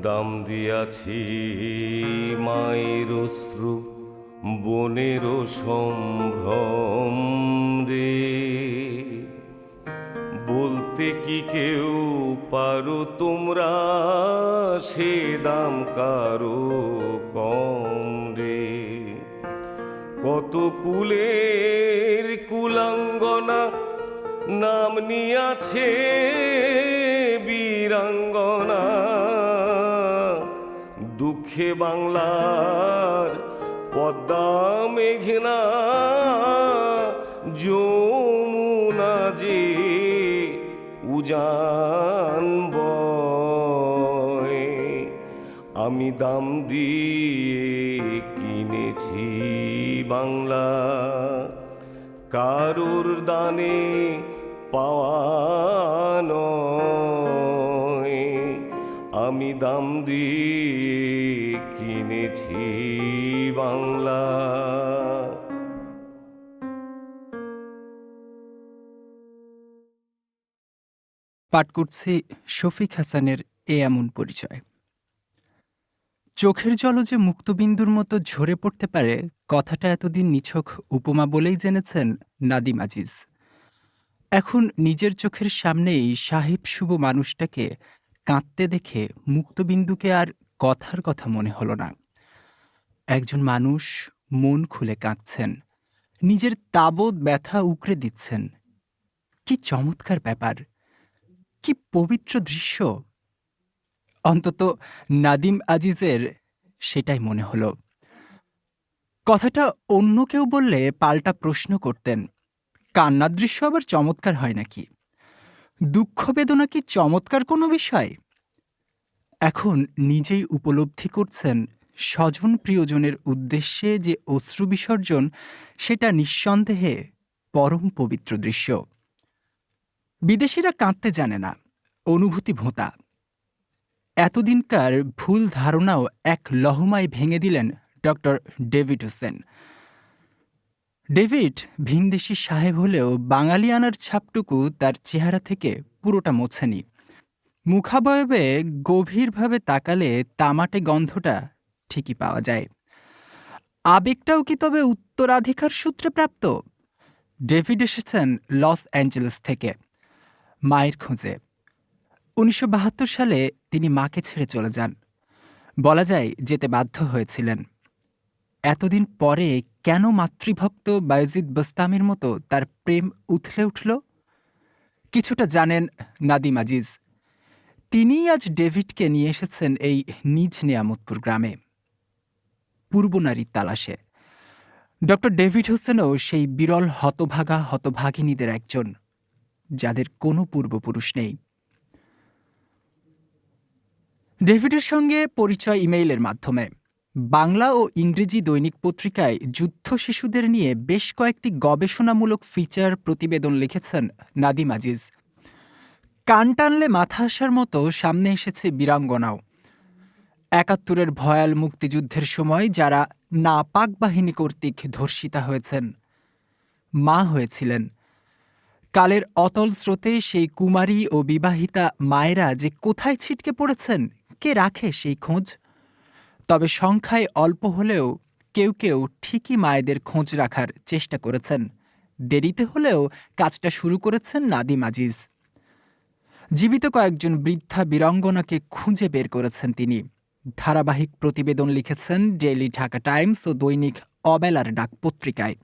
দাম দিয়াছি মায়ের অশ্রু, বনের সম্ভ্রম রে। বলতে কি কেউ পারো তোমরা, সে দাম কারো কম রে। কত কুলের কুলাঙ্গনা নাম নিয়াছে বীরাঙ্গনা, দুঃখে বাংলার পদ্মা মেঘনা যমুনা যে উজান বয়। আমি দাম দিয়ে কিনেছি বাংলা, কারুর দানে পাওয়া নয়। আমি দাম দিয়ে কিনেছি বাংলা। পাঠ করছি শফিক হাসানের এ এমন পরিচয়। চোখের জল যে মুক্তবিন্দুর মতো ঝরে পড়তে পারে, কথাটা এতদিন নিছক উপমা বলেই জেনেছেন নাদিম আজিজ। এখন নিজের চোখের সামনেই সাহেব শুভ মানুষটাকে কাঁদতে দেখে মুক্তবিন্দুকে আর কথার কথা মনে হলো না। একজন মানুষ মন খুলে কাঁদছেন, নিজের তাবৎ ব্যথা উকড়ে দিচ্ছেন। কি চমৎকার ব্যাপার, কি পবিত্র দৃশ্য! অন্তত নাদিম আজিজের সেটাই মনে হলো। কথাটা অন্য কেউ বললে পাল্টা প্রশ্ন করতেন, কান্নার দৃশ্য আবার চমৎকার হয় নাকি? দুঃখ বেদনা কি চমৎকার কোনো বিষয়? এখন নিজেই উপলব্ধি করছেন স্বজন প্রিয়জনের উদ্দেশ্যে যে অশ্রু বিসর্জন, সেটা নিঃসন্দেহে পরম পবিত্র দৃশ্য। বিদেশিরা কাঁদতে জানে না, অনুভূতি ভোঁতা। এতদিনকার ভুল ধারণাও এক লহমায় ভেঙে দিলেন ডক্টর ডেভিড হোসেন। ডেভিড ভিনদেশি সাহেব হলেও বাঙালিয়ানার ছাপটুকু তার চেহারা থেকে পুরোটা মোছেনি। মুখাবয়বে গভীরভাবে তাকালে তামাটে গন্ধটা ঠিকই পাওয়া যায়। আবেগটাও কি তবে উত্তরাধিকার সূত্রে প্রাপ্ত? ডেভিড এসেছেন লস অ্যাঞ্জেলেস থেকে মায়ের খোঁজে। ১৯৭২ সালে তিনি মাকে ছেড়ে চলে যান। বলা যায় যেতে বাধ্য হয়েছিলেন। এতদিন পরে কেন মাতৃভক্ত বায়েজিদ বোস্তামির মতো তার প্রেম উথলে উঠল? কিছুটা জানেন নাদিম আজিজ। তিনিই আজ ডেভিডকে নিয়ে এসেছেন এই নিজ নেয়ামতপুর গ্রামে, পূর্বনারীর তালাশে। ডক্টর ডেভিড হোসেনও সেই বিরল হতভাগা হতভাগিনীদের একজন, যাদের কোনো পূর্বপুরুষ নেই। ডেভিডের সঙ্গে পরিচয় ইমেইলের মাধ্যমে। বাংলা ও ইংরেজি দৈনিক পত্রিকায় যুদ্ধ শিশুদের নিয়ে বেশ কয়েকটি গবেষণামূলক ফিচার প্রতিবেদন লিখেছেন নাদিম আজিজ। কান টানলে মাথা আসার মতো সামনে এসেছে বীরাঙ্গনাও। ৭১-এর ভয়াল মুক্তিযুদ্ধের সময় যারা নাপাক বাহিনী কর্তৃক ধর্ষিতা হয়েছেন, মা হয়েছিলেন। কালের অতল স্রোতে সেই কুমারী ও বিবাহিতা মায়েরা যে কোথায় ছিটকে পড়েছেন, কে রাখে সেই খোঁজ? তবে সংখ্যায় অল্প হলেও কেউ কেউ ঠিকই মায়েদের খোঁজ রাখার চেষ্টা করেছেন। দেরিতে হলেও কাজটা শুরু করেছেন নাদিম আজিজ। জীবিত কয়েকজন বৃদ্ধা বীরাঙ্গনাকে খুঁজে বের করেছেন তিনি। ধারাবাহিক প্রতিবেদন লিখেছেন ডেইলি ঢাকা টাইমস ও দৈনিক অবেলার ডাক পত্রিকায়।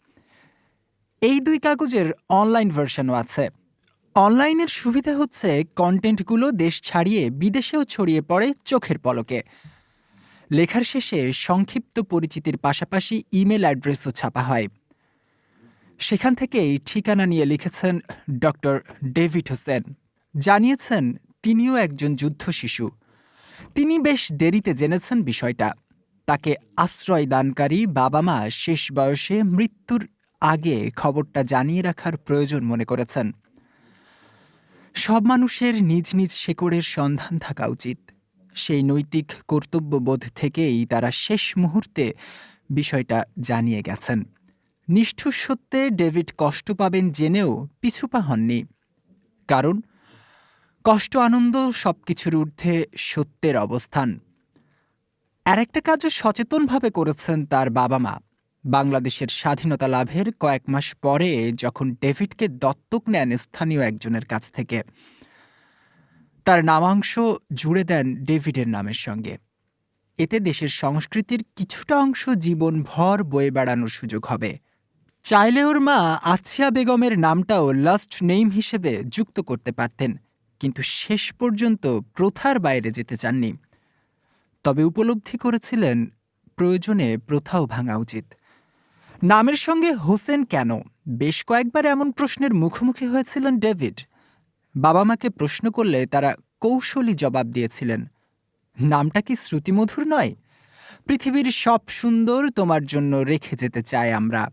এই দুই কাগজের অনলাইন ভার্সনও আছে। অনলাইনের সুবিধা হচ্ছে কন্টেন্টগুলো দেশ ছাড়িয়ে বিদেশেও ছড়িয়ে পড়ে চোখের পলকে। লেখার শেষে সংক্ষিপ্ত পরিচিতির পাশাপাশি ইমেল অ্যাড্রেসও ছাপা হয়। সেখান থেকেই ঠিকানা নিয়ে লিখেছেন ডক্টর ডেভিড হোসেন। জানিয়েছেন তিনিও একজন যুদ্ধ শিশু। তিনি বেশ দেরিতে জেনেছেন বিষয়টা। তাকে আশ্রয় দানকারী বাবা মা শেষ বয়সে মৃত্যুর আগে খবরটা জানিয়ে রাখার প্রয়োজন মনে করেছেন। সব মানুষের নিজ নিজ শেকড়ের সন্ধান থাকা উচিত। সেই নৈতিক কর্তব্যবোধ থেকেই তারা শেষ মুহূর্তে বিষয়টা জানিয়ে গেছেন। নিষ্ঠুর সত্যে ডেভিড কষ্ট পাবেন জেনেও পিছুপা হননি। কারণ কষ্ট আনন্দ সবকিছুর ঊর্ধ্বে সত্যের অবস্থান। আর একটা কাজও সচেতনভাবে করেছেন তার বাবা মা। বাংলাদেশের স্বাধীনতা লাভের কয়েক মাস পরে যখন ডেভিডকে দত্তক নেন স্থানীয় একজনের কাছ থেকে, তার নামাংশ জুড়ে দেন ডেভিডের নামের সঙ্গে। এতে দেশের সংস্কৃতির কিছুটা অংশ জীবনভর বয়ে বেড়ানোর সুযোগ হবে। চাইলে ওর মা আছিয়া বেগমের নামটাও লাস্ট নেম হিসেবে যুক্ত করতে পারতেন, কিন্তু শেষ পর্যন্ত প্রথার বাইরে যেতে চাননি। তবে উপলব্ধি করেছিলেন প্রয়োজনে প্রথাও ভাঙা উচিত। নামের সঙ্গে হোসেন কেন, বেশ কয়েকবার এমন প্রশ্নের মুখোমুখি হয়েছিলেন ডেভিড। বাবা মাকে প্রশ্ন করলে তারা কৌশলী জবাব দিয়েছিলেন, নামটা কি শ্রুতিমধুর নয়? পৃথিবীর সব সুন্দর তোমার জন্য রেখে যেতে চাই আমরা।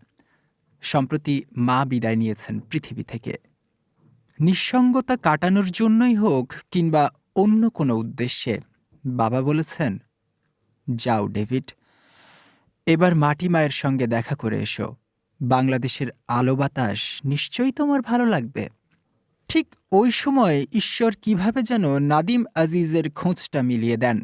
সম্প্রতি মা বিদায় নিয়েছেন পৃথিবী থেকে। নিঃসঙ্গতা কাটানোর জন্যই হোক কিংবা অন্য কোনো উদ্দেশ্যে, বাবা বলেছেন, যাও ডেভিড, এবার মাটি মায়ের সঙ্গে দেখা করে এসো। বাংলাদেশের আলো বাতাস নিশ্চয়ই তোমার ভালো লাগবে। ঠিক ওই সময় ঈশ্বর কিভাবে যেন নাদিম আজিজের খোঁজটা মিলিয়ে দেন।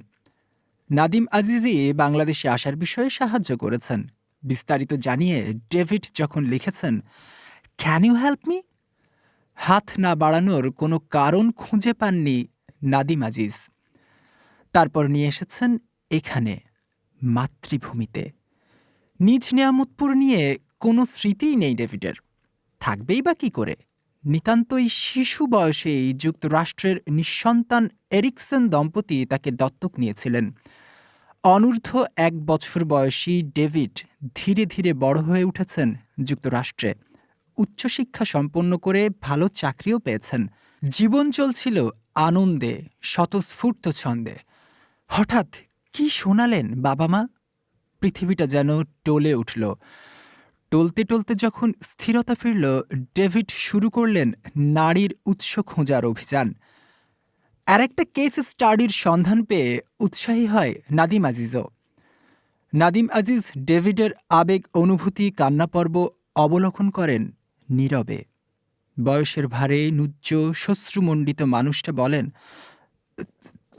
নাদিম আজিজই বাংলাদেশে আসার বিষয়ে সাহায্য করেছেন। বিস্তারিত জানিয়ে ডেভিড যখন লিখেছেন, ক্যান ইউ হেল্প মি, হাত না বাড়ানোর কোনো কারণ খুঁজে পাননি নাদিম আজিজ। তারপর নিয়ে এসেছেন এখানে, মাতৃভূমিতে। নিজ নিয়ামতপুর নিয়ে কোনো স্মৃতিই নেই ডেভিডের, থাকবেই বা কী করে? নিতান্তই শিশু বয়সেই যুক্তরাষ্ট্রের নিঃসন্তান এরিকসন দম্পতি তাকে দত্তক নিয়েছিলেন। অনূর্ধ্ব 1 বছর বয়সী ডেভিড ধীরে ধীরে বড় হয়ে উঠেছেন যুক্তরাষ্ট্রে। উচ্চশিক্ষা সম্পন্ন করে ভালো চাকরিও পেয়েছেন। জীবন চলছিল আনন্দে, স্বতঃস্ফূর্ত ছন্দে। হঠাৎ কি শোনালেন বাবা মা? পৃথিবীটা যেন টলে উঠল। টলতে টলতে যখন স্থিরতা ফিরল, ডেভিড শুরু করলেন নারীর উৎস খোঁজার অভিযান। আর একটা কেস স্টাডির সন্ধান পেয়ে উৎসাহী হয় নাদিম আজিজও। নাদিম আজিজ ডেভিডের আবেগ, অনুভূতি, কান্নাপর্ব অবলোকন করেন নীরবে। বয়সের ভারে নুজ্জ শ্মশ্রুমণ্ডিত মানুষটা বলেন,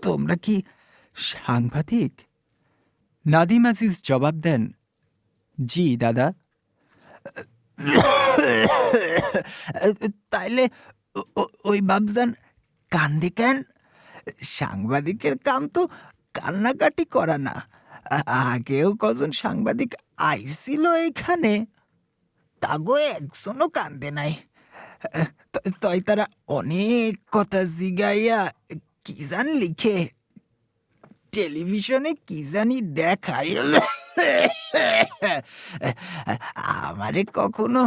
তোমরা কি সাংবাদিক? নাদিম আজিজ জবাব দেন, জি দাদা। তাইলে ওই বাবজান কান্দে কেন? সাংবাদিকের কাম তো কান্নাকাটি করা না। আগেও কজন সাংবাদিক আইছিল এখানে, তাগো একজনও কান্দে নাই। তাই তারা অনেক কথা জিগাইয়া কি জান লিখে, টেলিভিশনে কি জানি দেখায়, আমারে কখনো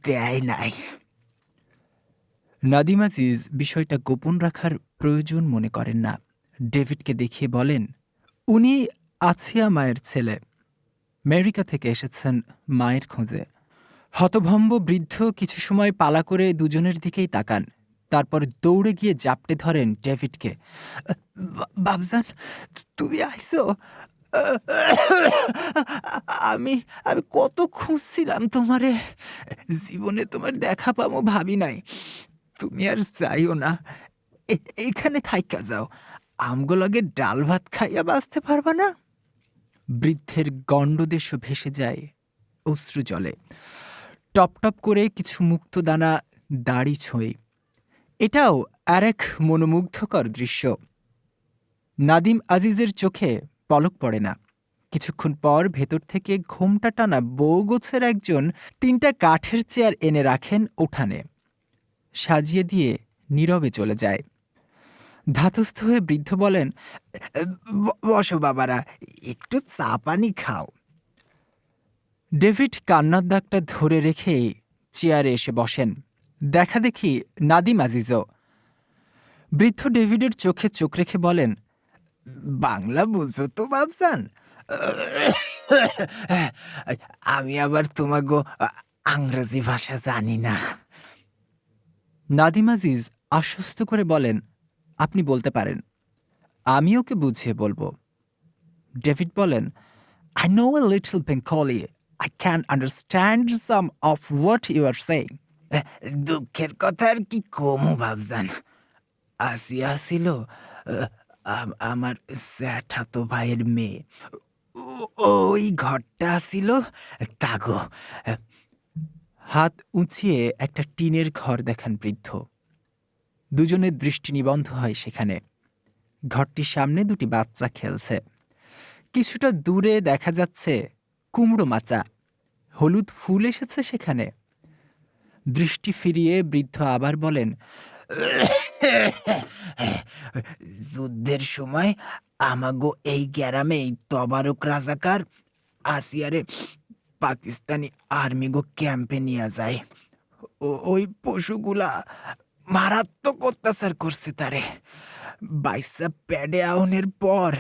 দেয় নাই। নাদিম আজিজ বিষয়টা গোপন রাখার প্রয়োজন মনে করেন না। ডেভিডকে দেখিয়ে বলেন, উনি আছিয়া মায়ের ছেলে, আমেরিকা থেকে এসেছেন মায়ের খোঁজে। হতভম্ব বৃদ্ধ কিছু সময় পালা করে দুজনের দিকেই তাকান, তারপর দৌড়ে গিয়ে জাপটে ধরেন ডেভিডকে। বাবজান, তুমি আইসো? আমি আমি কত খুঁজছিলাম তোমারে, জীবনে তোমার দেখা পাবো ভাবি নাই। তুমি আর যাইও না, এইখানে থাইকা যাও, আমগো লগে ডাল ভাত খাইয়া বাঁচতে পারবা না? বৃদ্ধের গণ্ডদেশ ভেসে যায় অশ্রু জলে। টপ টপ করে কিছু মুক্তদানা দাড়ি ছোঁয়। এটাও আরেক মনোমুগ্ধকর দৃশ্য। নাদিম আজিজের চোখে পলক পড়ে না। কিছুক্ষণ পর ভেতর থেকে ঘোমটা টানা বউগোছের একজন 3টা কাঠের চেয়ার এনে রাখেন উঠানে, সাজিয়ে দিয়ে নীরবে চলে যায়। ধাতস্থ হয়ে বৃদ্ধ বলেন, বসো বাবারা, একটু চা পানি খাও। ডেভিড কান্নার দাগটা ধরে রেখে চেয়ারে এসে বসেন। দেখা দেখি নাদিম আজিজও। বৃদ্ধ ডেভিডের চোখে চোখ রেখে বলেন, বাংলা বুঝো তো বাবজান? আমি আবার তোমাগো আংরেজি ভাষা জানি না। নাদিম আজিজ আশ্বস্ত করে বলেন, আপনি বলতে পারেন, আমি ওকে বুঝিয়ে বলবো। ডেভিড বলেন, I know a little Bengali. I can understand some of what you are saying. দুঃখের কথা আর কি কমু বাবজান, আসিয়া ছিল আমার জ্যাঠাতো ভাইয়ের মেয়ে। ওই ঘরটা ছিল তাগো। হাত উঁচিয়ে একটা টিনের ঘর দেখান বৃদ্ধ। দুজনের দৃষ্টি নিবন্ধ হয় সেখানে। ঘরটির সামনে দুটি বাচ্চা খেলছে। কিছুটা দূরে দেখা যাচ্ছে কুমড়ো মাচা, হলুদ ফুল এসেছে সেখানে। দৃষ্টি ফিরিয়ে বৃদ্ধ আবার বলেন, যুদ্ধের সময় আমাগো এই গ্যারামেই তবারক রাজাকার আসিয়ারে পাকিস্তানি আর্মিগো ক্যাম্পে নিয়ে যায়। ওই পশুগুলা মারাত্মক অত্যাচার করছে তারে। বাইসা প্যাডে আউনের পর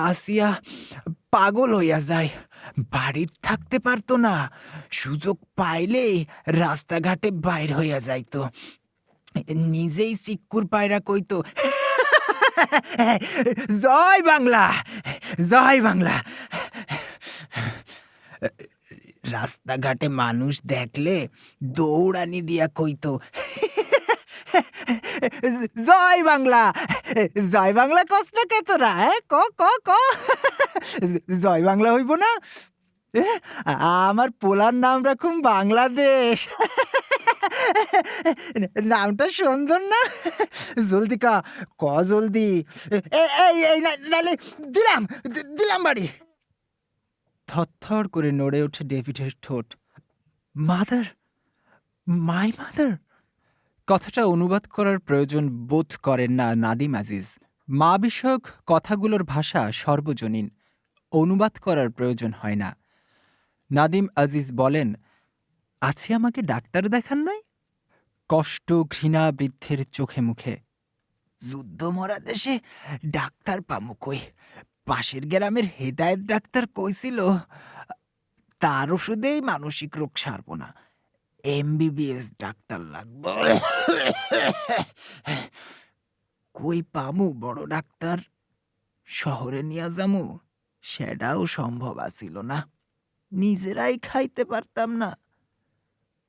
আসিয়া পাগল হইয়া যায়, বাড়ির থাকতে পারতো না। সুযোগ পাইলেই রাস্তাঘাটে বাইর হইয়া যাইতো। নিজেই চিক্কুর পায়রা কইতো, জয় বাংলা, জয় বাংলা। রাস্তাঘাটে মানুষ দেখলে দৌড়ানি দিয়া কইতো, জয় বাংলা, জয় বাংলা কস না কে তোরা, ক ক ক জয় বাংলা হইব না? আমার পোলার নাম রাখুন বাংলাদেশ। নামটা সুন্দর না? জলদি ক জলদি। এই নালে দিলাম দিলাম বাড়ি। থরথর করে নড়ে ওঠে ডেভিডের ঠোঁট। Mother, my mother. কথাটা অনুবাদ করার প্রয়োজন বোধ করেন না নাদিম আজিজ। মা বিষয়ক কথাগুলোর ভাষা সর্বজনীন, অনুবাদ করার প্রয়োজন হয় না। নাদিম আজিজ বলেন, আছে আমাকে ডাক্তার দেখান নাই? কষ্ট ঘৃণা বৃদ্ধের চোখে মুখে। যুদ্ধ মরা দেশে ডাক্তার পামু কই? পাশের গ্রামের হেদায়েত ডাক্তার কইছিল তার ওষুধেই মানসিক রোগ সারব না, এমবিবিএস ডাক্তার লাগবে। কই পামু বড় ডাক্তার? শহরে নিয়া যামু সেটাও সম্ভব আছিল না। নিজেরাই খাইতে পারতাম না।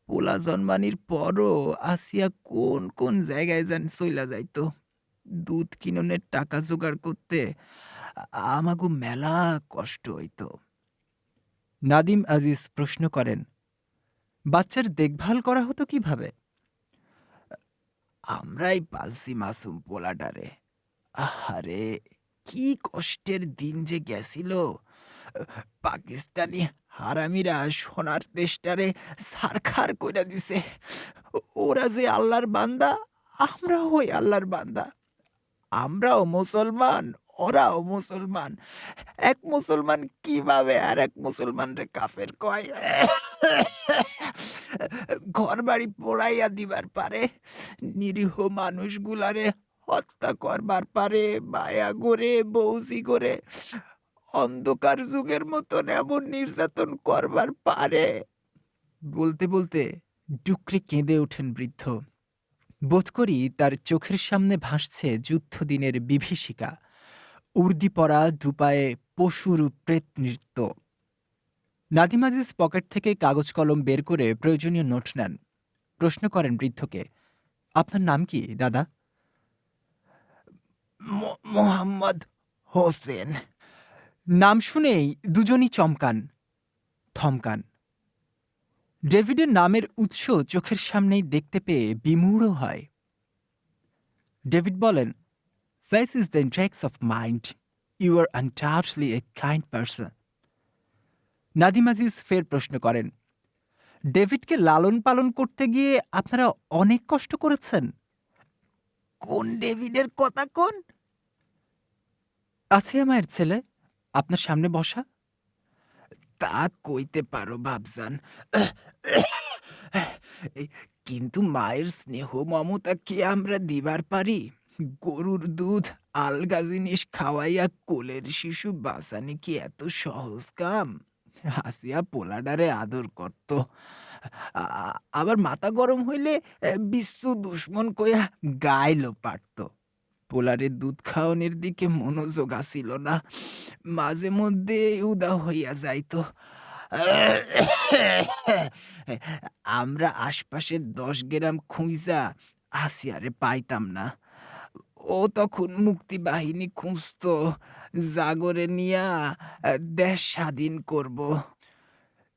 পোলা জন্মানির পরও আসিয়া কোন কোন জায়গায় যান চইলা যাইতো। দুধ কিননের টাকা জোগাড় করতে আমাগো মেলা কষ্ট হইতো। নাদিম আজিজ প্রশ্ন করেন, বাচ্চার দেখভাল করা হতো কিভাবে? আমরাই পালছি মাসুম পোলাটারে। আহারে, কি কষ্টের দিন যে গেছিল। পাকিস্তানি হারামিরা সোনার দেশটারে ছারখার কইরা দিছে। ওরা যে আল্লাহর বান্দা, আমরাও ওই আল্লাহর বান্দা। আমরাও মুসলমান, ওরাও মুসলমান। এক মুসলমান কিভাবে আর এক মুসলমানরে কাফের কয়? ঘর বাড়ি পোড়াইয়া দিবার পারে, নিরীহ মানুষগুলারে হত্যা করবার পারে, মায়া করে বৌজি করে অন্ধকার যুগের মতন এমন নির্যাতন করবার পারে। বলতে বলতে ডুকরে কেঁদে ওঠেন বৃদ্ধ। বোধ করি তার চোখের সামনে ভাসছে যুদ্ধদিনের বিভীষিকা, উর্দি পরা দুপায়ে পশুর প্রেত নৃত্য। নাদিম আজিজ পকেট থেকে কাগজ কলম বের করে প্রয়োজনীয় নোট নেন। প্রশ্ন করেন বৃদ্ধকে, আপনার নাম কি দাদা? মোহাম্মদ হোসেন। নাম শুনেই দুজনই চমকান, থমকান। ডেভিডের নামের উৎস চোখের সামনেই দেখতে পেয়ে বিমূঢ় হয়। ডেভিড বলেন, Face is the index of mind. You are undoubtedly a kind person. Nadim Aziz ফের প্রশ্ন করেন, ডেভিডকে লালন পালন করতে গিয়ে আপনারা অনেক কষ্ট করেছেন? কোন ডেভিডের কথা কোন? আছে আমার ছেলে, আপনার সামনে বসা। তা কইতে পারো বাপজান, কিন্তু মায়ের স্নেহ মমতা কি আমরা দিবার পারি? গরুর দুধ আলগা জিনিস খাওয়াইয়া কোলের শিশু বাঁচানি কি এত সহজ কাম? হাসিয়া পোলাডারে আদর করত, আবার মাথা গরম হইলে বিশ্ব দুশ্মন কইয়া গাইলো পারত। পোলারে দুধ খাওয়ানোর দিকে মনোযোগ আসিল না, মাঝে মধ্যে উদা হইয়া যাইত। আমরা আশপাশে 10 গ্রাম খুঁজা আসিয়ারে পাইতাম না। ও তখন মুক্তিবাহিনী খুঁজতো, জাগরে নিয়া দেশ স্বাধীন করব।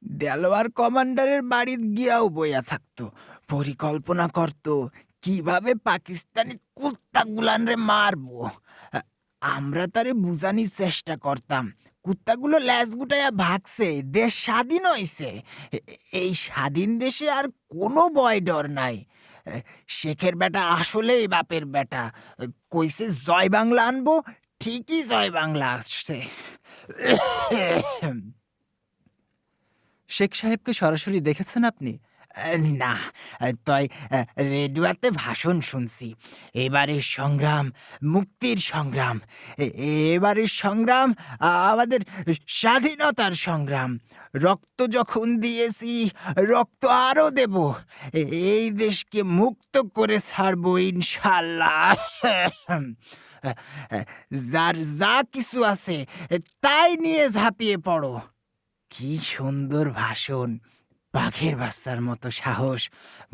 দেলোয়ার কমান্ডারের বাড়িত গিয়াও বইয়া থাকতো, পরিকল্পনা করত কিভাবে পাকিস্তানি কুত্তাগুলানরে মারবো। আ, আমরা তারে বুঝানির চেষ্টা করতাম, কুত্তাগুলো ল্যাজ গুটাইয়া ভাগছে, দেশ স্বাধীন হইছে। এই স্বাধীন দেশে আর কোনো ভয় ডর নাই। শেখের বেটা আসলেই বাপের বেটা, কইছে জয় বাংলা আনবো, ঠিকই জয় বাংলা আসছে। শেখ সাহেবকে সরাসরি দেখেছেন আপনি? না, তয় রেডিওতে ভাষণ শুনছি। এবারের সংগ্রাম মুক্তির সংগ্রাম। এবারের সংগ্রাম আমাদের স্বাধীনতার সংগ্রাম। রক্ত যখন দিয়েছি, রক্ত আরো দেব। এই দেশকে মুক্ত করে ছাড়বো ইনশাল্লাহ। যার যা কিছু আছে তাই নিয়ে ঝাঁপিয়ে পড়ো। কি সুন্দর ভাষণ! বাঘের বাচ্চার মতো সাহস,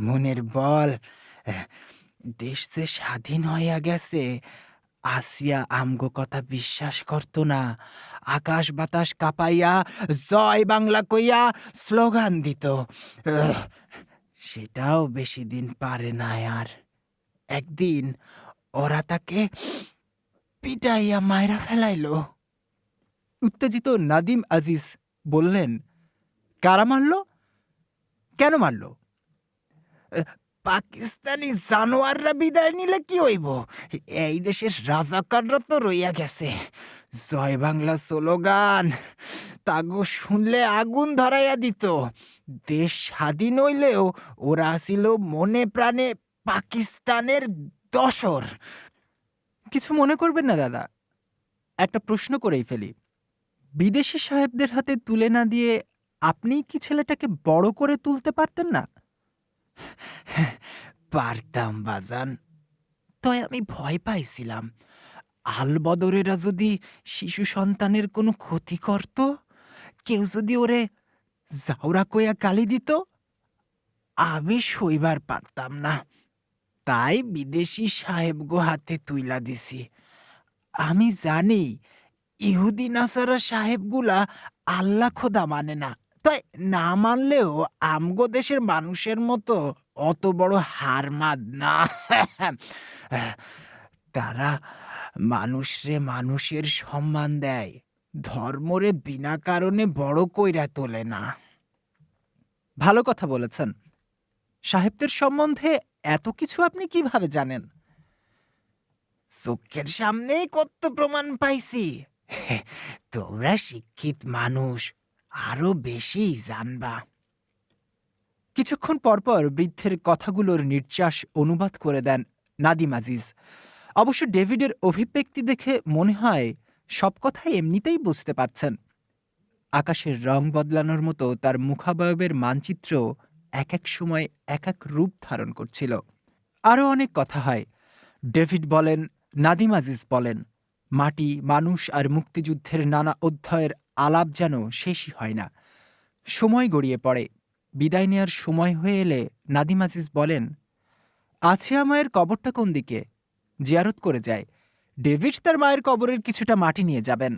মনের বল। আহ, দেশ যে স্বাধীন হইয়া গেছে, আসিয়া আমগো কথা বিশ্বাস করত না। আকাশ বাতাস কাঁপাইয়া জয় বাংলা কইয়া স্লোগান দিত। আহ, সেটাও বেশি দিন পারে না আর। একদিন ওরা তাকে পিটাইয়া মাইরা ফেলাইল। উত্তেজিত নাদিম আজিজ বললেন, কারা মারল? কেন মারল? পাকিস্তানি জানোয়াররা বিদায় নিলে কি হইব? এই দেশের রাজাকাররা তো রইয়া গেছে। জয় বাংলা স্লোগান তাগো শুনলে আগুন ধরাইয়া দিত। দেশ স্বাধীন হইলেও ওরা ছিল মনে প্রাণে পাকিস্তানের দোসর। কিছু মনে করবেন না দাদা, একটা প্রশ্ন করেই ফেলি। বিদেশি সাহেবদের হাতে তুলে না দিয়ে আপনি কি ছেলেটাকে বড় করে তুলতে পারতেন না? পারতাম বাজান, তয় আমি ভয় পাইছিলাম। আলবদরেরা যদি শিশু সন্তানের কোনো ক্ষতি করত, কেউ যদি ওরে জাউরা কইয়া গালি দিত, আমি সইবার পারতাম না। তাই বিদেশি সাহেবগো হাতে তুইলা দিছি। আমি জানি ইহুদি নাসারা সাহেবগুলা আল্লাহ খোদা মানে না, তাই না মানলেও আমগো দেশের মানুষের মতো অত বড় হারমাদ না। তারা মানুষরে মানুষের সম্মান দেয়, ধর্মরে বিনা কারণে বড় কইরা তোলে না। ভালো কথা বলেছেন। সাহেবদের সম্বন্ধে এত কিছু আপনি কিভাবে জানেন? চোখের সামনেই কত প্রমাণ পাইছি। তোমরা শিক্ষিত মানুষ, আরো বেশি জানবা। কিছুক্ষণ পরপর বৃদ্ধের কথাগুলোর নির্যাস অনুবাদ করে দেন নাদিম আজিজ। অবশ্য ডেভিডের অভিব্যক্তি দেখে মনে হয় সব কথাই এমনিতেই বুঝতে পারছেন। আকাশের রং বদলানোর মতো তার মুখাবয়বের মানচিত্র এক এক সময় এক এক রূপ ধারণ করছিল। আরও অনেক কথা হয়। ডেভিড বলেন, নাদিম আজিজ বলেন, মাটি, মানুষ আর মুক্তিযুদ্ধের নানা অধ্যায়ের আলাপ যেন শেষই হয় না। সময় গড়িয়ে পড়ে। বিদায় নেয়ার সময় হয়ে এলে নাদিম আজিজ বলেন, আছিয়া মায়ের কবরটা কোন দিকে? জিয়ারত করে যায়। ডেভিড তার মায়ের কবরের কিছুটা মাটি নিয়ে যাবেন।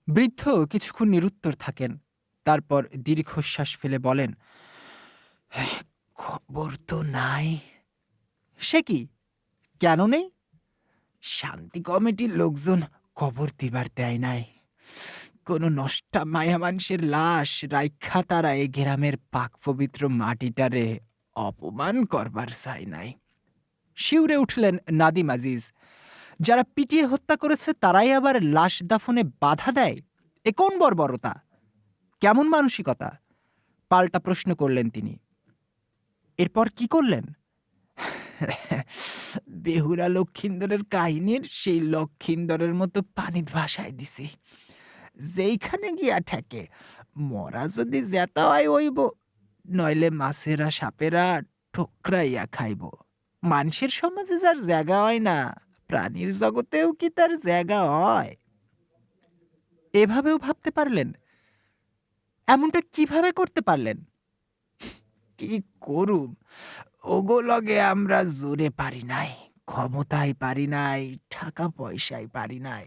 বৃদ্ধ কিছুক্ষণ নিরুত্তর থাকেন, তারপর দীর্ঘশ্বাস ফেলে বলেন, খবর তো নাই। সে কি, কেন নেই? শান্তি কমিটির লোকজন কবর দিবার দেয় নাই। কোনো নষ্টা মায়া মানুষের লাশ রাইখা তারা এ গ্রামের পাক পবিত্র মাটিটারে অপমান করবার চাই নাই। শিউরে উঠলেন নাদিম আজিজ। যারা পিটিয়ে হত্যা করেছে তারাই আবার লাশ দাফনে বাধা দেয়? এ কোন বর্বরতা, কেমন মানসিকতা? পাল্টা প্রশ্ন করলেন তিনি। এরপর কি করলেন? বেহুরা লক্ষিন্দরের কাহিনীর সেই লক্ষিন্দরের মতো পানিত ভাসায় দিছি। যেইখানে গিয়া ঠেকে, মরা যদি জেতা হয় হইব, নইলে মাছেরা সাপেরা ঠোকরাইয়া খাইব। মানুষের সমাজে যার জায়গা হয় না, প্রাণীর জগতেও কি তার জায়গা হয়? এভাবেও ভাবতে পারলেন? এমনটা কিভাবে করতে পারলেন? কি করুম, ওগো লগে আমরা জোরে পারি নাই, ক্ষমতায় পারি নাই, টাকা পয়সায় পারি নাই।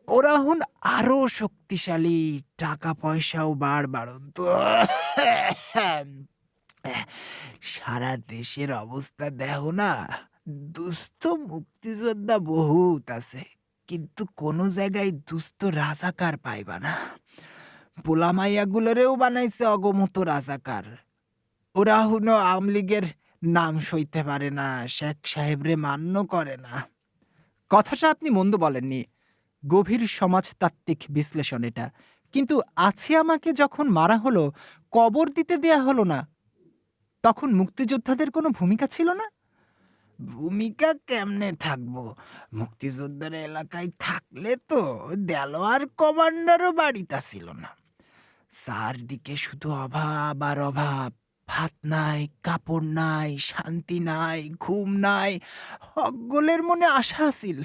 ওরা হন আরো শক্তিশালী, টাকা পয়সাও বাড়ন্ত। সারা দেশের অবস্থা দেখো না, দুস্থ মুক্তিযোদ্ধা বহুত আছে, কিন্তু কোনো জায়গায় দুস্থ রাজাকার পাইবা না। পোলামাইয়াগুলোরেও বানাইছে অগমতো রাজাকার। ওরা হুনো আওয়ামী লীগের নাম সইতে পারে না, শেখ সাহেবরে মান্য করে না। কথাটা আপনি মন্দ বলেননি, গভীর সমাজতাত্ত্বিক বিশ্লেষণ এটা। কিন্তু আমাকে যখন মারা হলো, কবর দিতে দেয়া হলো না, তখন মুক্তিযোদ্ধাদের কোনো ভূমিকা ছিল না? ভূমিকা কেমনে থাকবো? মুক্তিযোদ্ধার এলাকায় থাকলে তো দেলোয়ার কমান্ডারও বাড়িতে ছিল না। চারদিকে শুধু অভাব আর অভাব। ভাত নাই, কাপড় নাই, শান্তি নাই, ঘুম নাই। সকলের মনে আশা আছিল,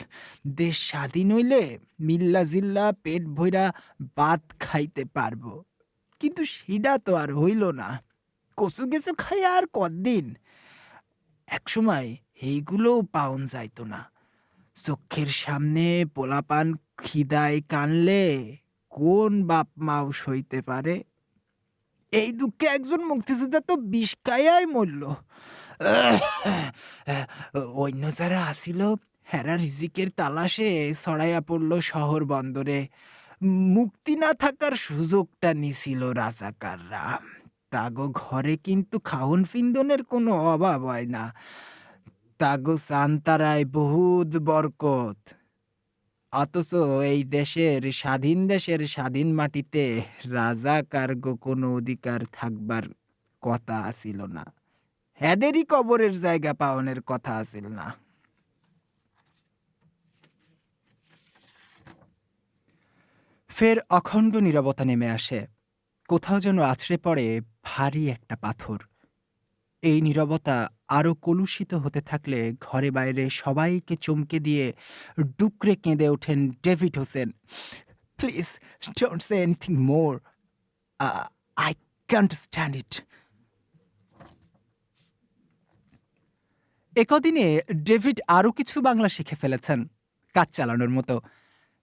দেশ স্বাধীন হইলে মিল্লা জিল্লা পেট ভইরা ভাত খাইতে পারবো। কিন্তু সেটা তো আর হইল না। কচু গেছু খাই আর কদিন। একসময় এইগুলোও পাওন যাইতো না। চোখের সামনে পোলাপান খিদায় কানলে কোন বাপ মাও সইতে পারে? এই দুঃখে একজন মুক্তিযোদ্ধা তো বিষ খাইয়াই মরল। অন্য যারা আসিল, হেরা রিজিকের তালাশে ছড়াইয়া পড়ল শহর বন্দরে। মুক্তি না থাকার সুযোগটা নিছিল রাজাকাররা। তাগো ঘরে কিন্তু খাওন ফিন্দনের কোনো অভাব হয় না। তাগো সান্তারায় বহুত বরকত। অথচ এই স্বাধীন দেশের স্বাধীন মাটিতে রাজাকারগো কোনো অধিকার থাকবার কথা আছিল না। এদেরই কবরের জায়গা পাওনের কথা আছিল না। ফের অখণ্ড নীরবতা নেমে আসে। কোথাও যেন আছড়ে পড়ে ভারী একটা পাথর। এই নীরবতা আরো কলুষিত হতে থাকলে ঘরে বাইরে সবাইকে চমকে দিয়ে ডুকরে কেঁদে ওঠেন David Hossain. Please don't say anything more, I can't stand it. একদিনে ডেভিড আরও কিছু বাংলা শিখে ফেলেছেন, কাজ চালানোর মতো।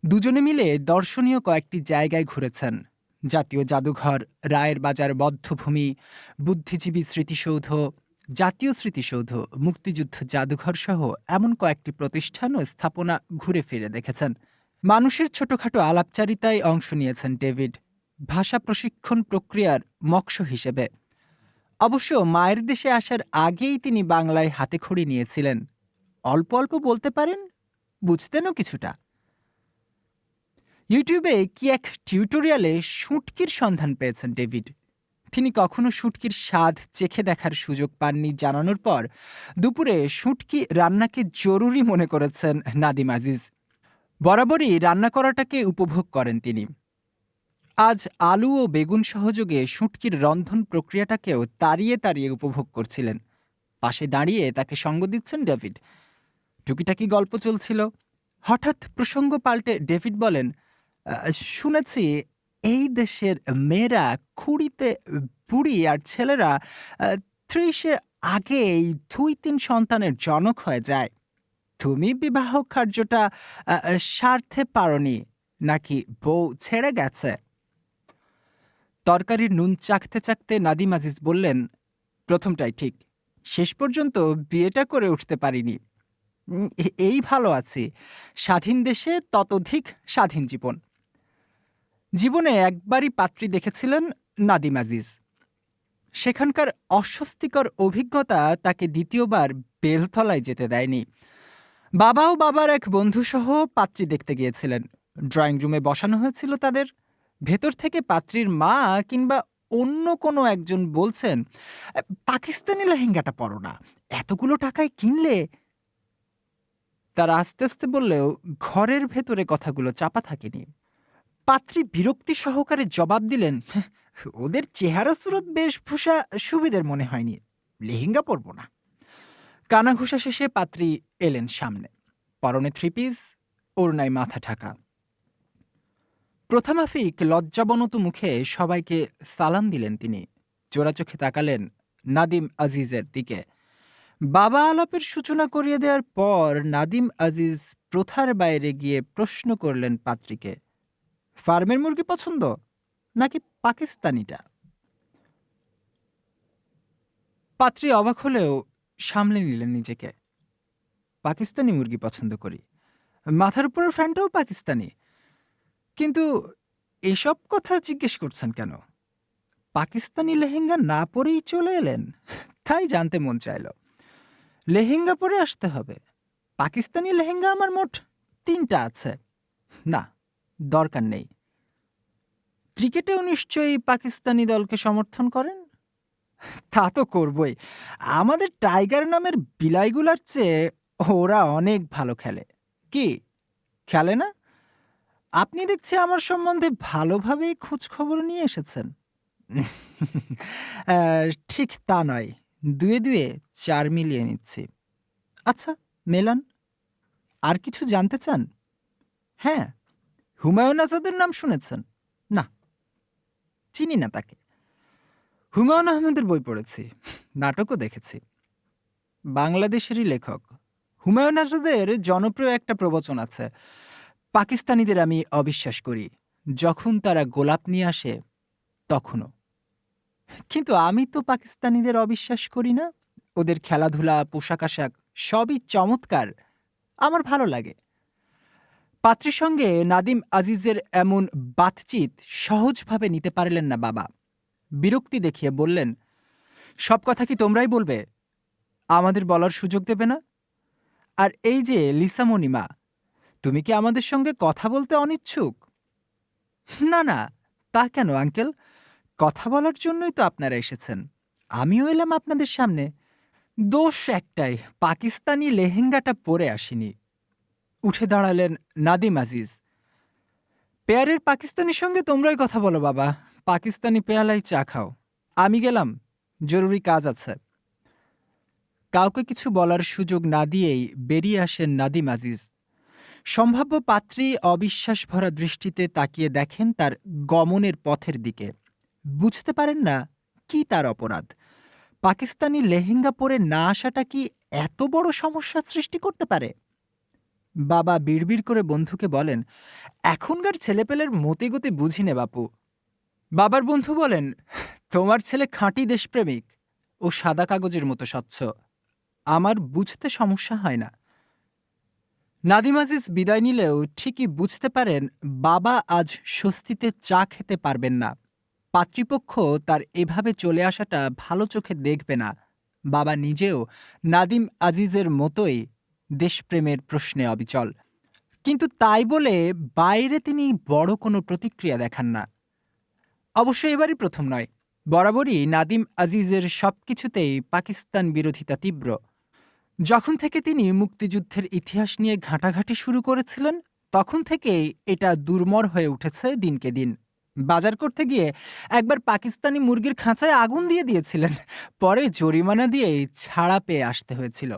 দুজনে মিলে দর্শনীয় কয়েকটি জায়গায় ঘুরেছেন। জাতীয় জাদুঘর, রায়ের বাজার বদ্ধভূমি, বুদ্ধিজীবী স্মৃতিসৌধ, জাতীয় স্মৃতিসৌধ, মুক্তিযুদ্ধ জাদুঘর সহ এমন কয়েকটি প্রতিষ্ঠান ও স্থাপনা ঘুরে ফিরে দেখেছেন। মানুষের ছোটখাটো আলাপচারিতায় অংশ নিয়েছেন ডেভিড, ভাষা প্রশিক্ষণ প্রক্রিয়ার মক্ষ হিসেবে। অবশ্য মায়ের দেশে আসার আগেই তিনি বাংলায় হাতেখড়ি নিয়েছিলেন। অল্প অল্প বলতে পারেন, বুঝতেনও কিছুটা। ইউটিউবে কি এক টিউটোরিয়ালে শুঁটকির সন্ধান পেয়েছেন ডেভিড। তিনি কখনো শুঁটকির স্বাদ চেখে দেখার সুযোগ পাননি জানানোর পর দুপুরে শুঁটকি রান্নাকে জরুরি মনে করেছেন নাদিম আজিজ। বরাবরই রান্না করাটাকে উপভোগ করেন তিনি। আজ আলু ও বেগুন সহযোগে শুঁটকির রন্ধন প্রক্রিয়াটাকেও তাড়িয়ে তাড়িয়ে উপভোগ করছিলেন। পাশে দাঁড়িয়ে তাকে সঙ্গ দিচ্ছেন ডেভিড। টুকিটাকি গল্প চলছিল। হঠাৎ প্রসঙ্গ পাল্টে ডেভিড বলেন, শুনেছি এই দেশের মেয়েরা খুঁড়িতে বুড়ি আর ছেলেরা ৩০-এর আগেই ২-৩ সন্তানের জনক হয়ে যায়। তুমি বিবাহ কার্যটা সারতে পারোনি, নাকি বউ ছেড়ে গেছে? তরকারির নুন চাখতে চাখতে নাদিম আজিজ বললেন, প্রথমটাই ঠিক, শেষ পর্যন্ত বিয়েটা করে উঠতে পারিনি। এই ভালো আছি, স্বাধীন দেশে ততোধিক স্বাধীন জীবন। জীবনে একবারই পাত্রী দেখেছিলেন নাদিম আজিজ। সেখানকার অস্বস্তিকর অভিজ্ঞতা তাকে দ্বিতীয়বার বেলতলায় যেতে দেয়নি। বাবাও বাবার এক বন্ধুসহ পাত্রী দেখতে গিয়েছিলেন। ড্রয়িং রুমে বসানো হয়েছিল তাদের। ভেতর থেকে পাত্রীর মা কিংবা অন্য কোনো একজন বলছেন, পাকিস্তানি লেহেঙ্গাটা পরো না, এতগুলো টাকায় কিনলে। তারা আস্তে আস্তে বললেও ঘরের ভেতরে কথাগুলো চাপা থাকেনি। পাত্রী বিরক্তি সহকারে জবাব দিলেন, ওদের চেহারা সুরত বেশভূষা সুবিধের মনে হয়নি, লেহেঙ্গা পরব না। কানাঘুষা শেষে পাত্রী এলেন সামনে, পরনে 3 পিস, ওড়নায় মাথা ঢাকা। প্রথমাফিক লজ্জাবনত মুখে সবাইকে সালাম দিলেন তিনি। চোরা চোখে তাকালেন নাদিম আজিজের দিকে। বাবা আলাপের সূচনা করিয়ে দেওয়ার পর নাদিম আজিজ প্রথার বাইরে গিয়ে প্রশ্ন করলেন পাত্রীকে, ফার্মের মুরগি পছন্দ নাকি পাকিস্তানিটা? পাত্রী অবাক হলেও সামলে নিলেন নিজেকে। পাকিস্তানি মুরগি পছন্দ করি, মাথার উপরের ফ্যানটাও পাকিস্তানি। কিন্তু এসব কথা জিজ্ঞেস করছেন কেন? পাকিস্তানি লেহেঙ্গা না পরেই চলে এলেন, তাই জানতে মন চাইল। লেহেঙ্গা পরে আসতে হবে? পাকিস্তানি লেহেঙ্গা আমার মোট 3টা আছে। না, দরকার নেই। ক্রিকেটেও নিশ্চয়ই পাকিস্তানি দলকে সমর্থন করেন? তা তো করবই। আমাদের টাইগার নামের বিলাইগুলার চেয়ে ওরা অনেক ভালো খেলে। কি খেলে না? আপনি দেখছি আমার সম্বন্ধে ভালোভাবেই খোঁজ খবর নিয়ে এসেছেন। ঠিক তা নয়, দুয়ে দুয়ে 4 মিলিয়ে নিচ্ছি। আচ্ছা, মেলান। আর কিছু জানতে চান? হ্যাঁ, হুমায়ুন আজাদের নাম শুনেছেন? না, চিনি না তাকে। হুমায়ুন আহমেদের বই পড়েছি, নাটকও দেখেছি। বাংলাদেশেরই লেখক। হুমায়ুন আজাদের জনপ্রিয় একটা প্রবচন আছে, পাকিস্তানিদের আমি অবিশ্বাস করি, যখন তারা গোলাপ নিয়ে আসে তখনও। কিন্তু আমি তো পাকিস্তানিদের অবিশ্বাস করি না। ওদের খেলাধুলা, পোশাক আশাক সবই চমৎকার, আমার ভালো লাগে। পাত্রীর সঙ্গে নাদিম আজিজের এমন বাতচিত সহজভাবে নিতে পারলেন না বাবা। বিরক্তি দেখিয়ে বললেন, সব কথা কি তোমরাই বলবে? আমাদের বলার সুযোগ দেবে না? আর এই যে লিসা মনিমা, তুমি কি আমাদের সঙ্গে কথা বলতে অনিচ্ছুক? না না, তা কেন আঙ্কেল? কথা বলার জন্যই তো আপনারা এসেছেন। আমিও এলাম আপনাদের সামনে। দোষ একটাই, পাকিস্তানি লেহেঙ্গাটা পরে আসিনি। উঠে দাঁড়ালেন নাদিম আজিজ। পেয়ারের পাকিস্তানির সঙ্গে তোমরাই কথা বলো বাবা, পাকিস্তানি পেয়ালাই চা খাও। আমি গেলাম, জরুরি কাজ আছে। কাউকে কিছু বলার সুযোগ না দিয়েই বেরিয়ে আসেন নাদিম আজিজ। সম্ভাব্য পাত্রী অবিশ্বাস ভরা দৃষ্টিতে তাকিয়ে দেখেন তার গমনের পথের দিকে। বুঝতে পারেন না কি তার অপরাধ। পাকিস্তানি লেহেঙ্গা পরে না আসাটা কি এত বড় সমস্যার সৃষ্টি করতে পারে? বাবা বিড়বিড় করে বন্ধুকে বলেন, এখনকার ছেলেপেলের মতিগতি বুঝি নে বাপু। বাবার বন্ধু বলেন, তোমার ছেলে খাঁটি দেশপ্রেমিক, ও সাদা কাগজের মতো স্বচ্ছ, আমার বুঝতে সমস্যা হয় না। নাদিম আজিজ বিদায় নিলেও ঠিকই বুঝতে পারেন বাবা আজ স্বস্তিতে চা খেতে পারবেন না। পাত্রীপক্ষ তার এভাবে চলে আসাটা ভালো চোখে দেখবে না। বাবা নিজেও নাদিম আজিজের মতোই দেশপ্রেমের প্রশ্নে অবিচল। কিন্তু তাই বলে বাইরে তিনি বড় কোনো প্রতিক্রিয়া দেখান না। অবশ্য এবারই প্রথম নয়, বরাবরই নাদিম আজিজের সবকিছুতেই পাকিস্তান বিরোধিতা তীব্র। যখন থেকে তিনি মুক্তিযুদ্ধের ইতিহাস নিয়ে ঘাঁটাঘাঁটি শুরু করেছিলেন, তখন থেকেই এটা দুর্মর হয়ে উঠেছে দিনকে দিন। বাজার করতে গিয়ে একবার পাকিস্তানি মুরগির খাঁচায় আগুন দিয়ে দিয়েছিলেন, পরে জরিমানা দিয়েই ছাড়া পেয়ে আসতে হয়েছিল।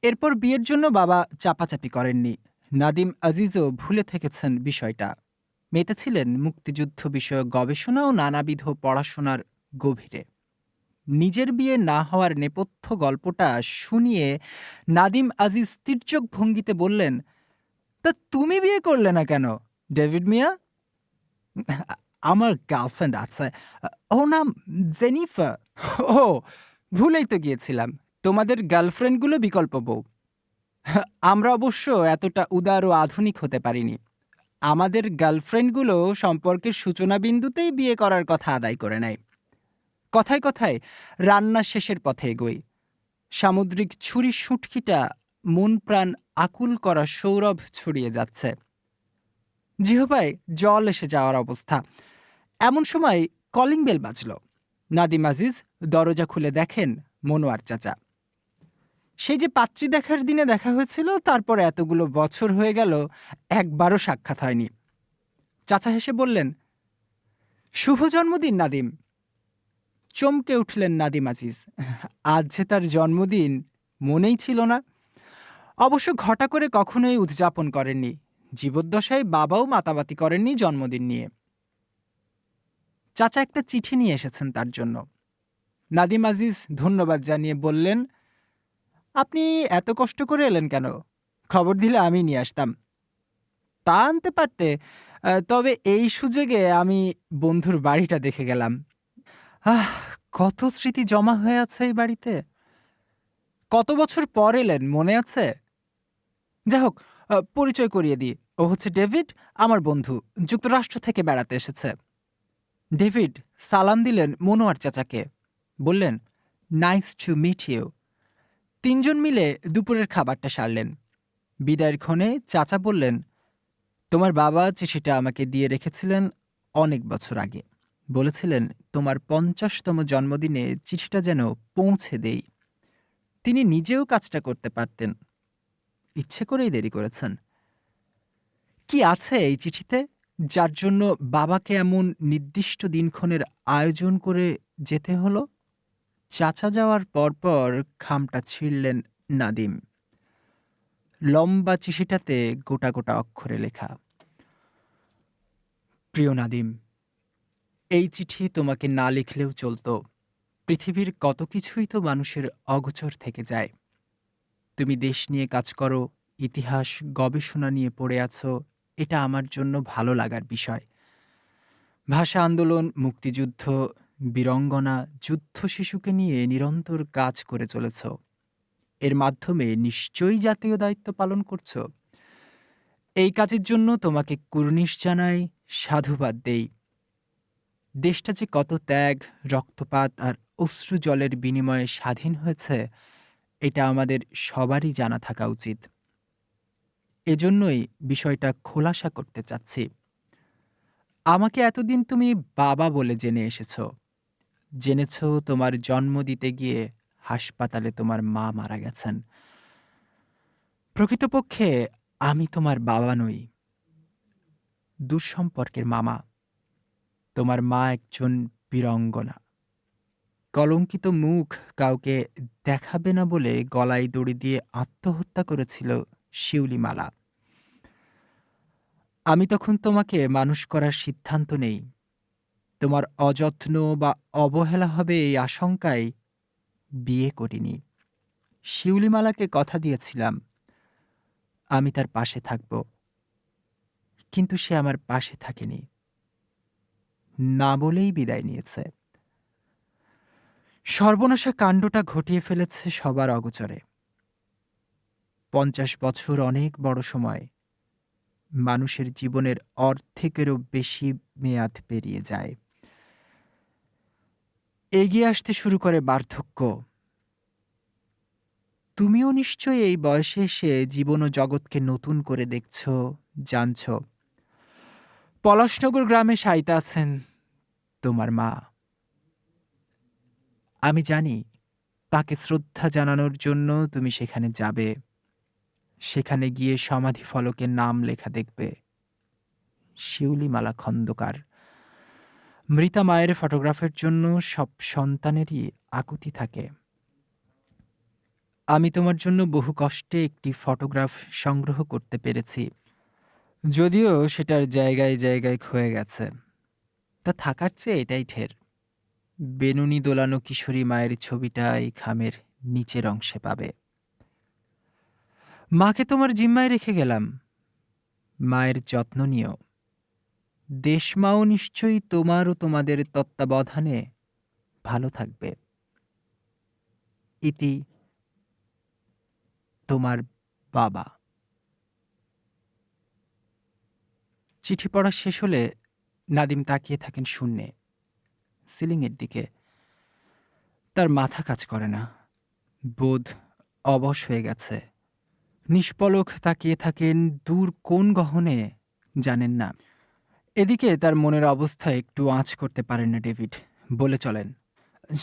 এরপর বিয়ের জন্য বাবা চাপাচাপি করেননি। নাদিম আজিজও ভুলে থেকেছেন বিষয়টা। মেতেছিলেন মুক্তিযুদ্ধ বিষয়ক গবেষণা ও নানাবিধ পড়াশোনার গভীরে। নিজের বিয়ে না হওয়ার নেপথ্য গল্পটা শুনিয়ে নাদিম আজিজ তীর্যক ভঙ্গিতে বললেন, তা তুমি বিয়ে করলে না কেন ডেভিড মিয়া? আমার গার্লফ্রেন্ড আছে, ওর নাম জেনিফার। ও, ভুলেই তো গিয়েছিলাম, তোমাদের গার্লফ্রেন্ডগুলো বিকল্প বউ। আমরা অবশ্য এতটা উদার ও আধুনিক হতে পারিনি। আমাদের গার্লফ্রেন্ডগুলো সম্পর্কের সূচনা বিন্দুতেই বিয়ে করার কথা আদায় করে নেয়। কথায় কথায় রান্না শেষের পথে এগোই। সামুদ্রিক ছুরি সুটকিটা মন প্রাণ আকুল করা সৌরভ ছড়িয়ে যাচ্ছে। জিহবায় জল এসে যাওয়ার অবস্থা। এমন সময় কলিং বেল বাজল। নাদিম আজিজ দরজা খুলে দেখেন মনোয়ার চাচা। সেই যে পাত্রী দেখার দিনে দেখা হয়েছিল, তারপর এতগুলো বছর হয়ে গেল, একবারও সাক্ষাৎ হয়নি। চাচা হেসে বললেন, শুভ জন্মদিন নাদিম। চমকে উঠলেন নাদিম আজিজ। আজ যে তার জন্মদিন মনেই ছিল না। অবশ্য ঘটা করে কখনোই উদযাপন করেননি। জীবদ্দশায় বাবাও মাতামাতি করেননি জন্মদিন নিয়ে। চাচা একটা চিঠি নিয়ে এসেছেন তার জন্য। নাদিম আজিজ ধন্যবাদ জানিয়ে বললেন, আপনি এত কষ্ট করে এলেন কেন? খবর দিলে আমি নিয়ে আসতাম। তা আনতে পারতে, তবে এই সুযোগে আমি বন্ধুর বাড়িটা দেখে গেলাম। আহ! কত স্মৃতি জমা হয়ে আছে এই বাড়িতে। কত বছর পর এলেন মনে আছে? যাই হোক, পরিচয় করিয়ে দিই। ও হচ্ছে ডেভিড, আমার বন্ধু। যুক্তরাষ্ট্র থেকে বেড়াতে এসেছে। ডেভিড সালাম দিলেন মনোয়ার চাচাকে। বললেন, নাইস টু মিট ইউ। ৩ জন মিলে দুপুরের খাবারটা সারলেন। বিদায়ের ক্ষণে চাচা বললেন, তোমার বাবা চিঠিটা আমাকে দিয়ে রেখেছিলেন অনেক বছর আগে। বলেছিলেন তোমার ৫০তম জন্মদিনে চিঠিটা যেন পৌঁছে দেই। তিনি নিজেও কাজটা করতে পারতেন, ইচ্ছে করেই দেরি করেছেন। কি আছে এই চিঠিতে যার জন্য বাবাকে এমন নির্দিষ্ট দিনক্ষণের আয়োজন করে যেতে হলো? চাচা যাওয়ার পরপর খামটা ছিঁড়লেন নাদিম। লম্বা চিঠিটাতে গোটা গোটা অক্ষরে লেখা, প্রিয় নাদিম, এই চিঠি তোমাকে না লিখলেও চলতো। পৃথিবীর কত কিছুই তো মানুষের অগোচর থেকে যায়। তুমি দেশ নিয়ে কাজ করো, ইতিহাস গবেষণা নিয়ে পড়ে আছো, এটা আমার জন্য ভালো লাগার বিষয়। ভাষা আন্দোলন, মুক্তিযুদ্ধ, বীরঙ্গনা, যুদ্ধ শিশুকে নিয়ে নিরন্তর কাজ করে চলেছ। এর মাধ্যমে নিশ্চয়ই জাতীয় দায়িত্ব পালন করছো। এই কাজের জন্য তোমাকে কুর্নিশ জানাই, সাধুবাদ দেই। দেশটা যে কত ত্যাগ, রক্তপাত আর অশ্রু জলের বিনিময়ে স্বাধীন হয়েছে, এটা আমাদের সবারই জানা থাকা উচিত। এজন্যই বিষয়টা খোলাসা করতে চাচ্ছি। আমাকে এতদিন তুমি বাবা বলে জেনে এসেছ। জেনেছ তোমার জন্ম দিতে গিয়ে হাসপাতালে তোমার মা মারা গেছেন। প্রকৃতপক্ষে আমি তোমার বাবা নই, দুঃসম্পর্কের মামা। তোমার মা একজন বীরঙ্গনা। কলঙ্কিত মুখ কাউকে দেখাবে না বলে গলায় দড়ি দিয়ে আত্মহত্যা করেছিল শিউলিমালা। আমি তখন তোমাকে মানুষ করার সিদ্ধান্ত নেই। তোমার অযত্ন বা অবহেলা হবে এই আশঙ্কায় বিয়ে করিনি। শিউলিমালাকে কথা দিয়েছিলাম আমি তার পাশে থাকব, কিন্তু সে আমার পাশে থাকেনি, না বলেই বিদায় নিয়েছে। সর্বনাশা কাণ্ডটা ঘটিয়ে ফেলেছে সবার অগোচরে। ৫০ বছর অনেক বড় সময়। মানুষের জীবনের অর্ধেকেরও বেশি মেয়াদ পেরিয়ে যায়। এগিয়ে আসতে শুরু করে বার্ধক্য। তুমিও নিশ্চয়ই এই বয়সে এসে জীবন ও জগৎকে নতুন করে দেখছ, জানছ। পলাশনগর গ্রামে শায়িতা আছেন তোমার মা। আমি জানি তাকে শ্রদ্ধা জানানোর জন্য তুমি সেখানে যাবে। সেখানে গিয়ে সমাধি ফলকে নাম লেখা দেখবে, শিউলিমালা খন্দকার। মৃতা মায়ের ফটোগ্রাফের জন্য সব সন্তানেরই আকুতি থাকে। আমি তোমার জন্য বহু কষ্টে একটি ফটোগ্রাফ সংগ্রহ করতে পেরেছি, যদিও সেটার জায়গায় জায়গায় ক্ষয়ে গেছে। তা থাকার চেয়ে এটাই ঢের। বেনুনি দোলানো কিশোরী মায়ের ছবিটা এই খামের নিচের অংশে পাবে। মাকে তোমার জিম্মায় রেখে গেলাম, মায়ের যত্ন নিও। দেশমাও নিশ্চয়ই তোমার ও তোমাদের তত্ত্বাবধানে ভালো থাকবে। ইতি, তোমার বাবা। চিঠি পড়া শেষ হলে নাদিম তাকিয়ে থাকেন শূন্যে, সিলিংয়ের দিকে। তার মাথা কাজ করে না, বোধ অবশ হয়ে গেছে। নিষ্পলক তাকিয়ে থাকেন দূর কোন গহনে জানেন না। এদিকে তার মনের অবস্থা একটু আঁচ করতে পারেন না ডেভিড। বলে চলেন,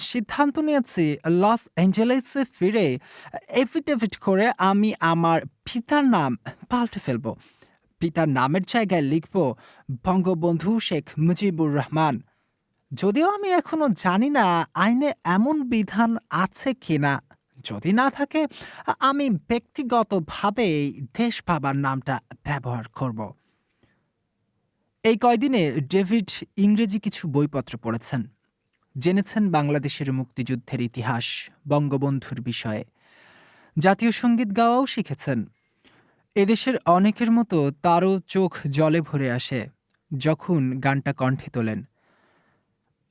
সিদ্ধান্ত নিয়েছি লস অ্যাঞ্জেলেসে ফিরে এফিডেভিট করে আমি আমার পিতার নাম পাল্টে ফেলব। পিতার নামের জায়গায় লিখব বঙ্গবন্ধু শেখ মুজিবুর রহমান। যদিও আমি এখনো জানি না আইনে এমন বিধান আছে কিনা। যদি না থাকে, আমি ব্যক্তিগতভাবে দেশ বাবার নামটা ব্যবহার করব। এই কয়দিনে ডেভিড ইংরেজি কিছু বইপত্র পড়েছেন। জেনেছেন বাংলাদেশের মুক্তিযুদ্ধের ইতিহাস, বঙ্গবন্ধুর বিষয়ে। জাতীয় সঙ্গীত গাওয়াও শিখেছেন। এদেশের অনেকের মতো তারও চোখ জলে ভরে আসে যখন গানটা কণ্ঠে তোলেন।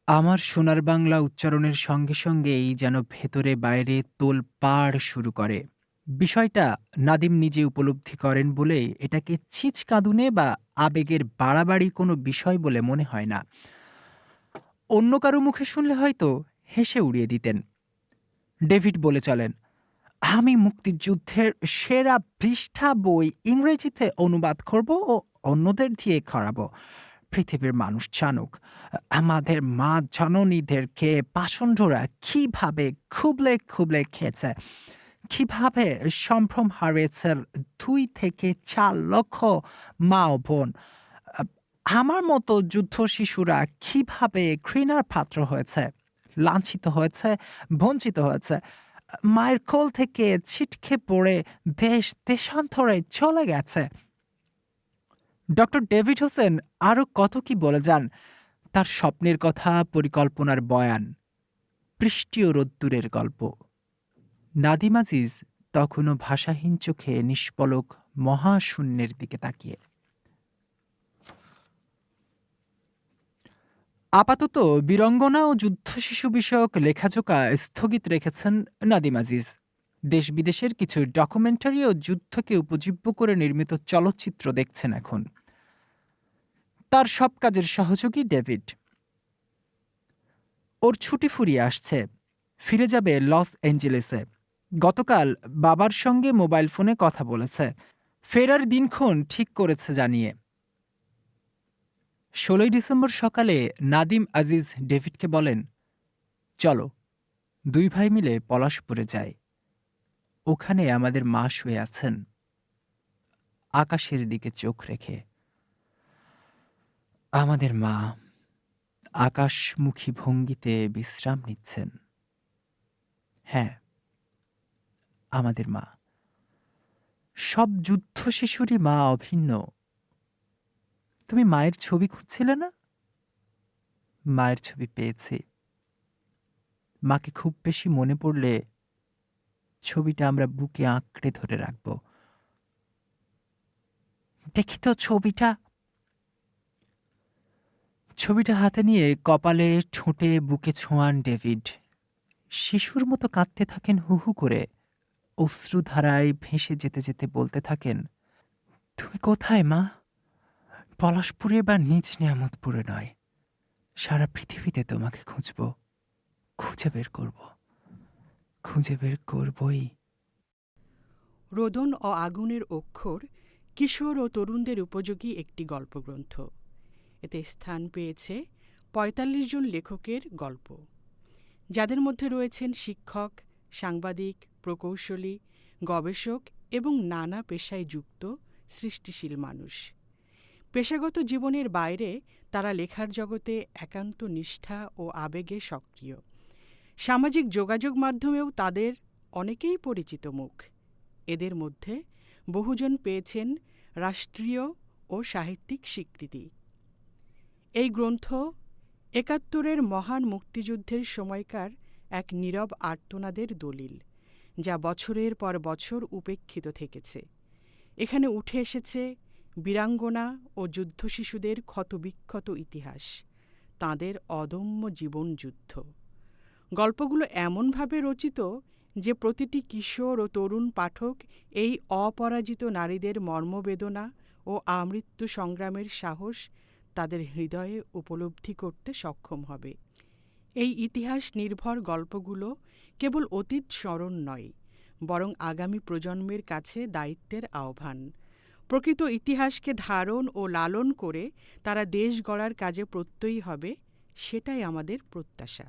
আমার সোনার বাংলা উচ্চারণের সঙ্গে সঙ্গেই যেন ভেতরে বাইরে তোলপাড় শুরু করে। বিষয়টা নাদিম নিজে উপলব্ধি করেন বলে এটাকে ছিচকাঁদুনে বা আবেগের বাড়াবাড়ি কোনো বিষয় বলে মনে হয় না। অন্য কারো মুখে শুনলে হয়তো হেসে উড়িয়ে দিতেন। ডেভিড বলে চলেন, আমি মুক্তিযুদ্ধের সেরা 20টা বই ইংরেজিতে অনুবাদ করব ও অন্যদের দিয়ে করাবো। পৃথিবীর মানুষ জানুক আমাদের মা জননীদেরকে পাষণ্ডরা কিভাবে খুবলে খুবলে খেয়েছে, কিভাবে সম্ভ্রম হারিয়েছে 2 থেকে 4 লক্ষ মা ও বোন। আমার মতো যুদ্ধ শিশুরা কিভাবে ঘৃণার পাত্র হয়েছে, লাঞ্ছিত হয়েছে, বঞ্চিত হয়েছে, মায়ের কোল থেকে ছিটকে পড়ে দেশ দেশান্তরে চলে গেছে। ডক্টর ডেভিড হোসেন আরও কত কি বলে যান, তার স্বপ্নের কথা, পরিকল্পনার বয়ান, বৃষ্টি ও রোদ্দুরের গল্প। নাদিম আজিজ তখনও ভাষাহীন চোখে নিষ্পলক মহাশূন্যের দিকে তাকিয়ে। আপাতত বীরঙ্গনা ও যুদ্ধ শিশু বিষয়ক লেখাজোকা স্থগিত রেখেছেন নাদিম আজিজ। দেশ বিদেশের কিছু ডকুমেন্টারি ও যুদ্ধকে উপজীব্য করে নির্মিত চলচ্চিত্র দেখছেন এখন। তার সব কাজের সহযোগী ডেভিড। ওর ছুটি ফুরিয়ে আসছে, ফিরে যাবে লস অ্যাঞ্জেলেসে। গতকাল বাবার সঙ্গে মোবাইল ফোনে কথা বলেছে, ফেরার দিনক্ষণ ঠিক করেছে জানিয়ে। 16 ডিসেম্বর সকালে নাদিম আজিজ ডেভিডকে বলেন, চলো 2 ভাই মিলে পলাশপুরে যাই। ওখানে আমাদের মা শুয়ে আছেন, আকাশের দিকে চোখ রেখে। আমাদের মা আকাশমুখী ভঙ্গিতে বিশ্রাম নিচ্ছেন। হ্যাঁ, আমাদের মা। সব যুদ্ধ শিশুরই মা অভিন্ন। তুমি মায়ের ছবি খুঁজছিলে না? মায়ের ছবি পেয়েছি। মাকে খুব বেশি মনে পড়লে ছবিটা আমরা বুকে আঁকড়ে ধরে রাখব। দেখি তো ছবিটা। ছবিটা হাতে নিয়ে কপালে, ঠোঁটে, বুকে ছোঁয়ান ডেভিড। শিশুর মতো কাঁদতে থাকেন হু হু করে। অশ্রুধারায় ভেসে যেতে যেতে বলতে থাকেন, তুমি কোথায় মা? পলাশপুরে বা নিজ নিয়ামতপুরে নয়, সারা পৃথিবীতে তোমাকে খুঁজব, খুঁজে বের করব, খুঁজে বের করবই। রোদন ও আগুনের অক্ষর কিশোর ও তরুণদের উপযোগী একটি গল্পগ্রন্থ। এতে স্থান পেয়েছে ৪৫ জন লেখকের গল্প, যাদের মধ্যে রয়েছেন শিক্ষক, সাংবাদিক, প্রকৌশলী, গবেষক এবং নানা পেশায় যুক্ত সৃষ্টিশীল মানুষ। পেশাগত জীবনের বাইরে তারা লেখার জগতে একান্ত নিষ্ঠা ও আবেগে সক্রিয়। সামাজিক যোগাযোগ মাধ্যমেও তাদের অনেকেই পরিচিত মুখ। এদের মধ্যে বহুজন পেয়েছেন রাষ্ট্রীয় ও সাহিত্যিক স্বীকৃতি। এই গ্রন্থ ৭১-এর মহান মুক্তিযুদ্ধের সময়কার এক নীরব আর্তনাদের দলিল, যা বছরের পর বছর উপেক্ষিত থেকেছে। এখানে উঠে এসেছে বীরাঙ্গনা ও যুদ্ধ শিশুদের ক্ষতবিক্ষত ইতিহাস, তাঁদের অদম্য জীবনযুদ্ধ। গল্পগুলো এমনভাবে রচিত যে প্রতিটি কিশোর ও তরুণ পাঠক এই অপরাজিত নারীদের মর্মবেদনা ও আমৃত্যু সংগ্রামের সাহস তাদের হৃদয়ে উপলব্ধি করতে সক্ষম হবে। এই ইতিহাস নির্ভর গল্পগুলো কেবল অতীত স্মরণ নয়, বরং আগামী প্রজন্মের কাছে দায়িত্বের আহ্বান। প্রকৃত ইতিহাসকে ধারণ ও লালন করে তারা দেশ গড়ার কাজে প্রত্যয়ী হবে, সেটাই আমাদের প্রত্যাশা।